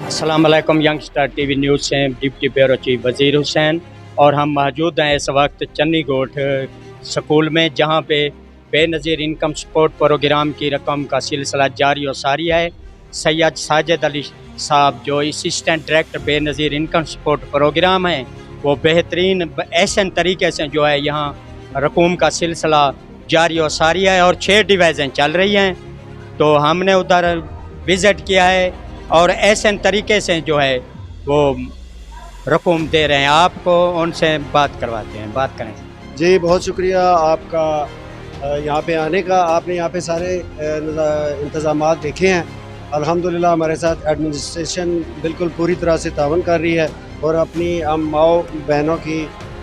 अस्सलाम वालेकुम। Youngster TV news से डिप्टी ब्यूरो चीफ वज़ीर हुसैन और हम मौजूद हैं इस वक्त चन्नी गोठ स्कूल में, जहां पे बेनज़ीर इनकम सपोर्ट प्रोग्राम की रकम का सिलसिला जारी और सारी है। सैयद साजिद अली साहब जो assistant director Benazir income support programme है, वो बेहतरीन ऐसे तरीके से जो है यहाँ रकूम का सिलसिला जारी और सारी है और 6 डिवीज़न चल रही हैं। तो हमने उधर विज़िट किया है और ऐसे तरीके से जो है वो रकूम दे रहे हैं। आपको उनसे बात करवाते हैं, बात करें। जी, बहुत शुक्रिया आपका यहाँ पे आने का। आपने यहाँ पे सारे इंतज़ामात देखे हैं। अल्हम्दुलिल्लाह हमारे साथ एडमिनिस्ट्रेशन बिल्कुल पूरी तरह से तावन कर रही है और अपनी हम माओ बहनों की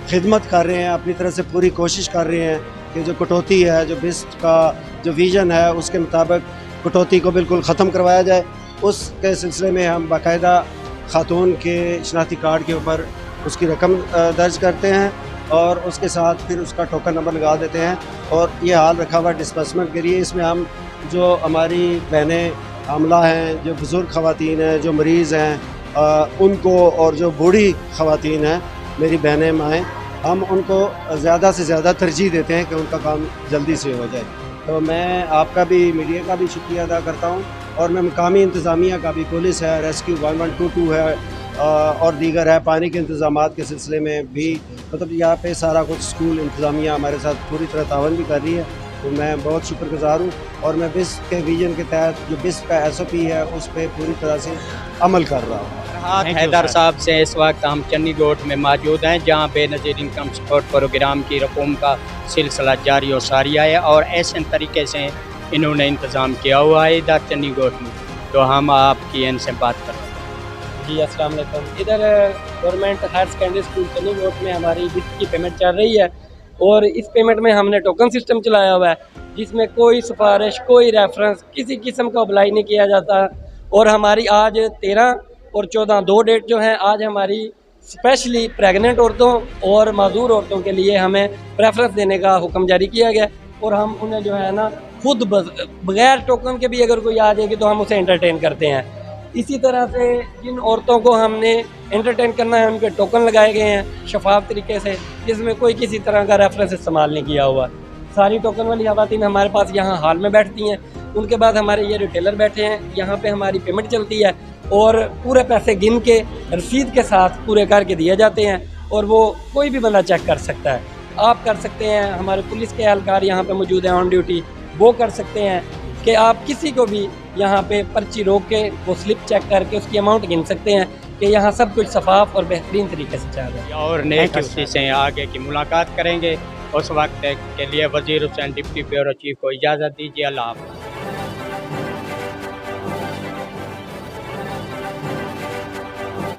खिदमत कर रहे हैं, अपनी तरफ से पूरी कोशिश कर रहे हैं कि जो कटौती है, जो बिस्ट का जो विज़न है, उसके मुताबिक कटौती को बिल्कुल ख़त्म करवाया जाए। उसके सिलसिले में हम बाकायदा खातून के शनाख्ती कार्ड के ऊपर उसकी रकम दर्ज करते हैं और उसके साथ फिर उसका टोकन नंबर लगा देते हैं और ये हाल रखा हुआ डिस्बर्समेंट के लिए। इसमें हम जो हमारी बहनें हमला हैं, जो बुज़ुर्ग ख़वातीन हैं, जो मरीज़ हैं, उनको और जो बूढ़ी ख़वातीन हैं, मेरी बहनें माएँ, हम उनको ज़्यादा से ज़्यादा तरजीह देते हैं कि उनका काम जल्दी से हो जाए। तो मैं आपका भी, मीडिया का भी शुक्रिया अदा करता हूँ और मैं मकामी इंतज़ामिया का भी, पुलिस है, रेस्क्यू 1122 है और दीगर है, पानी के इंतज़ामात के सिलसिले में भी, मतलब यहाँ पे सारा कुछ स्कूल इंतज़ामिया हमारे साथ पूरी तरह तावन भी कर रही है। तो मैं बहुत शुक्रगुज़ार हूँ और मैं बिस के विजन के तहत जो बिस का SOP है उस पर पूरी तरह से अमल कर रहा हूँ। हैदर साहब से इस वक्त हम चन्नी गोठ में मौजूद हैं, जहाँ बेनज़ीर इनकम सपोर्ट प्रोग्राम की रकूम का सिलसिला जारी और सारी है और ऐसे तरीके से इन्होंने इंतज़ाम किया हुआ है इधर चन्नी गोठ में। तो हम आपकी इनसे बात कर रहे हैं। जी अस्सलाम वालेकुम। इधर government higher secondary school Channi Goth में हमारी बिस्त की पेमेंट चल रही है और इस पेमेंट में हमने टोकन सिस्टम चलाया हुआ है, जिसमें कोई सिफारिश, कोई रेफरेंस, किसी किस्म का अप्लाई नहीं किया जाता। और हमारी आज 13 और 14 2 डेट जो हैं, आज हमारी स्पेशली प्रेग्नेंट औरतों और माजूर औरतों के लिए हमें प्रेफरेंस देने का हुक्म जारी किया गया और हम उन्हें जो है ना खुद बगैर टोकन के भी अगर कोई आ जाएगी तो हम उसे एंटरटेन करते हैं। इसी तरह से जिन औरतों को हमने एंटरटेन करना है, उनके टोकन लगाए गए हैं शफाफ तरीके से, जिसमें कोई किसी तरह का रेफरेंस इस्तेमाल नहीं किया हुआ। सारी टोकन वाली ख़वातीन हमारे पास यहाँ हाल में बैठती हैं। उनके बाद हमारे ये रिटेलर बैठे हैं, यहाँ पे हमारी पेमेंट चलती है और पूरे पैसे गिन के रसीद के साथ पूरे करके दिए जाते हैं और वो कोई भी बंदा चेक कर सकता है। आप कर सकते हैं, हमारे पुलिस के एहलकार यहाँ पे मौजूद हैं ऑन ड्यूटी, वो कर सकते हैं कि आप किसी को भी यहाँ पे पर्ची रोक के वो स्लिप चेक करके उसकी अमाउंट गिन सकते हैं कि यहाँ सब कुछ शफाफ और बेहतरीन तरीके से चल रहा है। और नेक हस्ती से आगे की मुलाकात करेंगे। उस वक्त के लिए वज़ीर हुसैन डिप्टी ब्यूरो चीफ को इजाज़त दीजिए। अल्लाह हाफ़िज़।